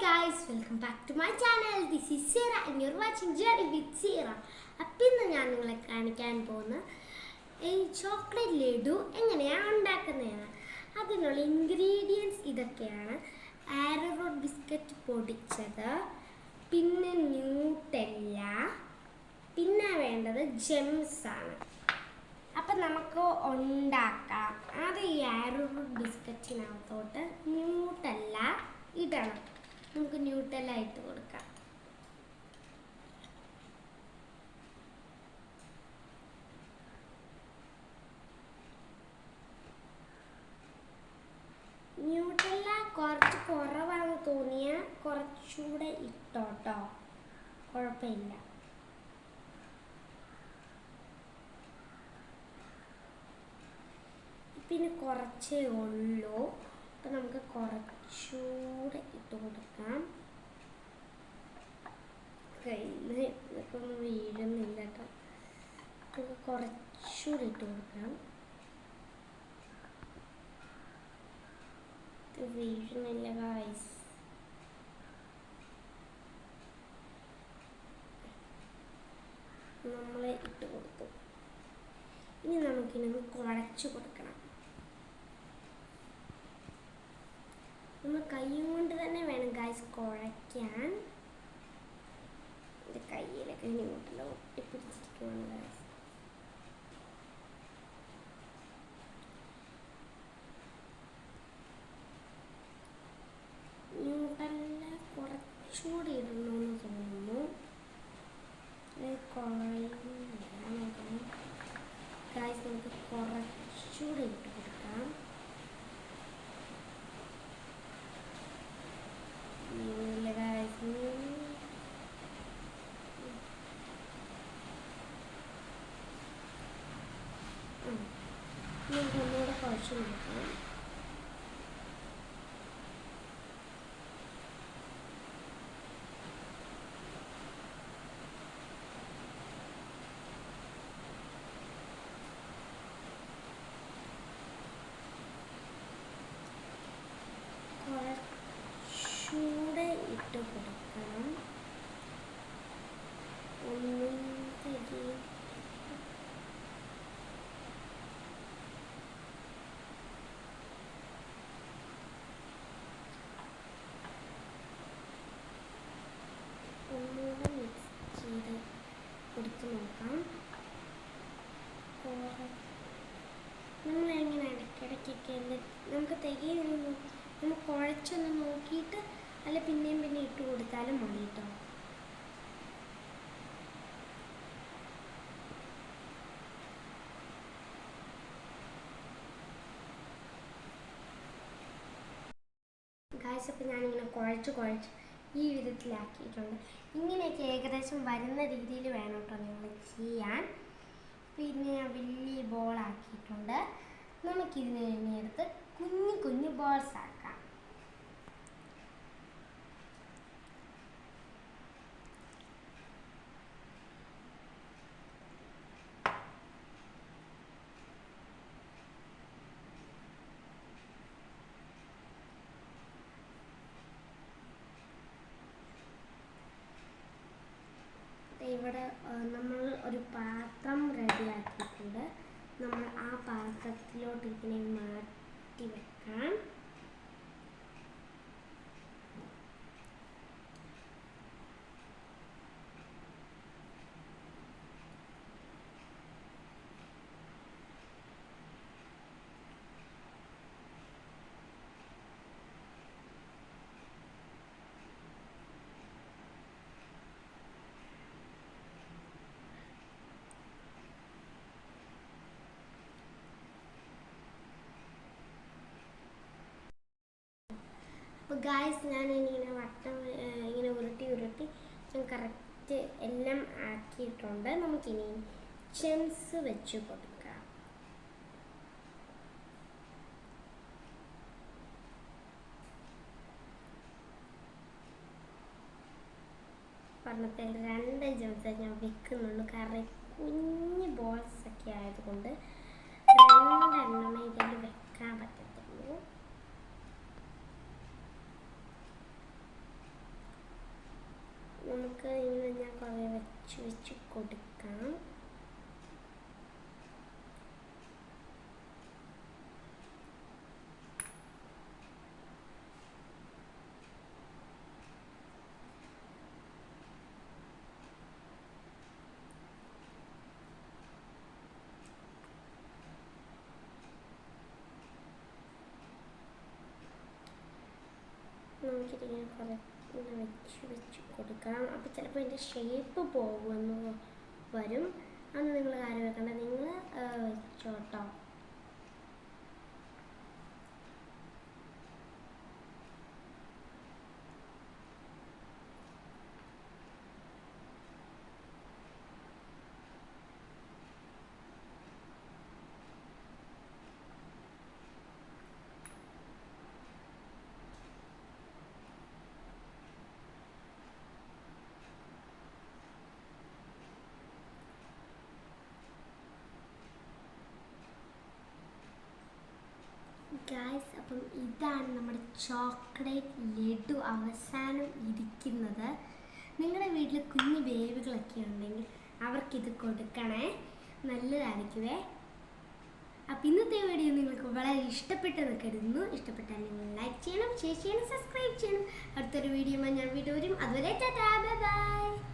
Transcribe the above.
guys, welcome back to my channel. This is Sira and you're watching Journey with Sira. അപ്പോൾ ഇന്ന് ഞാൻ നിങ്ങളെ കാണിക്കാൻ പോകുന്ന ഈ ചോക്ലേറ്റ് ലഡു എങ്ങനെയാണ് ഉണ്ടാക്കുന്നതാണ്. അതിനുള്ള ഇൻഗ്രീഡിയൻസ് ഇതൊക്കെയാണ്: ആരോറൂട്ട് ബിസ്ക്കറ്റ് പൊടിച്ചത്, പിന്നെ ന്യൂട്ടെല്ല, പിന്നെ വേണ്ടത് ജെംസ് ആണ്. അപ്പം നമുക്ക് ഉണ്ടാക്കാം. ആദ്യം ഈ ആരോറൂട്ട് ബിസ്ക്കറ്റിനകത്തോട്ട് ന്യൂട്ടെല്ല ഇടണം. നമുക്ക് ന്യൂട്ടെല്ല ഇട്ട് കൊടുക്കാം. ന്യൂട്ടെല്ല കുറച്ച് കുറവാണെന്ന് തോന്നിയാൽ കുറച്ചുകൂടെ ഇട്ടോട്ടോ, കുഴപ്പമില്ല. പിന്നെ കുറച്ചേ ഉള്ളൂ, അപ്പം നമുക്ക് കുറച്ചുകൂടെ ഇട്ട് കൊടുക്കാം. കയ്യിൽ ഇതൊക്കെ ഒന്നും വീഴുന്നില്ല കേട്ടോ. നമുക്ക് കുറച്ചുകൂടെ ഇട്ട് കൊടുക്കാം. ഇത് വീഴുന്നില്ല ഗായ്സ്. നമ്മൾ ഇട്ട് കൊടുത്തു. ഇനി നമുക്കിനൊന്ന് കുഴച്ച് കൊടുക്കണം. നമ്മൾ കൈ കൊണ്ട് തന്നെ വേണം ഗായ്സ് കുഴയ്ക്കാൻ. എൻ്റെ കയ്യിലൊക്കെ ന്യൂട്ടെല്ല ഒട്ടിപ്പിടിച്ചിരിക്കുകയാണ് ഗായ്സ്. ന്യൂട്ടെല്ല കുറച്ചുകൂടി ഇടണമെന്ന് തോന്നുന്നു. കുഴയുന്നില്ല. നോക്കണം ഗായ്സ്, നമുക്ക് കുറച്ചുകൂടെ ഇട്ട് കൊടുക്കാം. ഒന്നുകൂടെ കുഴച്ച് നോക്കാം. കുറച്ചുകൂടെ ഇട്ട് കൊടുക്കണം. ഒന്നും തിരിയും. ഒന്നുകൂടെ മിക്സ് ചെയ്ത് കൊടുത്ത് നോക്കാം. നമ്മളെങ്ങനെ ഇടയ്ക്കിടയ്ക്കൊക്കെ നമുക്ക് തികയൊന്നും നമ്മൾ കുഴച്ചൊന്ന് നോക്കിയിട്ട് അല്ല പിന്നെയും പിന്നെ ഇട്ട് കൊടുത്താലും മതി കേട്ടോ. ഗായ്സ്, അപ്പം ഞാനിങ്ങനെ കുഴച്ച് ഈ വിധത്തിലാക്കിയിട്ടുണ്ട്. ഇങ്ങനെയൊക്കെ ഏകദേശം വരുന്ന രീതിയിൽ വേണം കേട്ടോ നിങ്ങൾ ചെയ്യാൻ. പിന്നെ വലിയ ബോളാക്കിയിട്ടുണ്ട്. നമുക്കിതിനെ എടുത്ത് കുഞ്ഞു ബോൾസ് ആക്കാം. ഇവിടെ നമ്മൾ ഒരു പാത്രം റെഡിയാക്കിയിട്ടുണ്ട്. നമ്മൾ ആ പാത്രത്തിലോട്ട് ഇതിനെ മാറ്റി വെക്കാം. അപ്പോൾ ഗായ്സ്, ഞാൻ ഇങ്ങനെ വട്ടം ഇങ്ങനെ ഉരുട്ടി ഞാൻ കറക്റ്റ് എല്ലാം ആക്കിയിട്ടുണ്ട്. നമുക്കിനി ജെംസ് വെച്ച് കൊടുക്കാം. പറഞ്ഞത്തിൽ 2 ജെംസ് ഞാൻ വെക്കുന്നുള്ളൂ. കാരണം കുഞ്ഞ് ബോൾസ് ഒക്കെ ആയതുകൊണ്ട് 2 എണ്ണമേ ഇതിൽ വെക്കാൻ പറ്റത്തുള്ളൂ. വെച്ച് കൊടുക്കാം. നമുക്കിതിങ്ങനെ കുറേ വെച്ച് കൊടുക്കണം. അപ്പോൾ ചിലപ്പോൾ ഇതിൻ്റെ ഷേപ്പ് പോകുമെന്ന് വരും. അന്ന് നിങ്ങൾ കാര്യം വെക്കണ്ട, നിങ്ങൾ വെച്ചോട്ടോ. ഗായ്സ്, അപ്പം ഇതാണ് നമ്മുടെ ചോക്ലേറ്റ് ലഡു അവസാനം ഇരിക്കുന്നത്. നിങ്ങളുടെ വീട്ടിൽ കുഞ്ഞു ബേബികളൊക്കെ ഉണ്ടെങ്കിൽ അവർക്കിത് കൊടുക്കണേ, നല്ലതായിരിക്കുമേ. അപ്പം ഇന്നത്തെ വീഡിയോ നിങ്ങൾക്ക് വളരെ ഇഷ്ടപ്പെട്ടെന്ന് കരുതുന്നു. ഇഷ്ടപ്പെട്ടാൽ നിങ്ങൾ ലൈക്ക് ചെയ്യണം, ഷെയർ ചെയ്യണം, സബ്സ്ക്രൈബ് ചെയ്യണം. അടുത്തൊരു വീഡിയോ ഞാൻ വീണ്ടും വരും. അതുവരെ ടാറ്റാ, ബൈ ബൈ.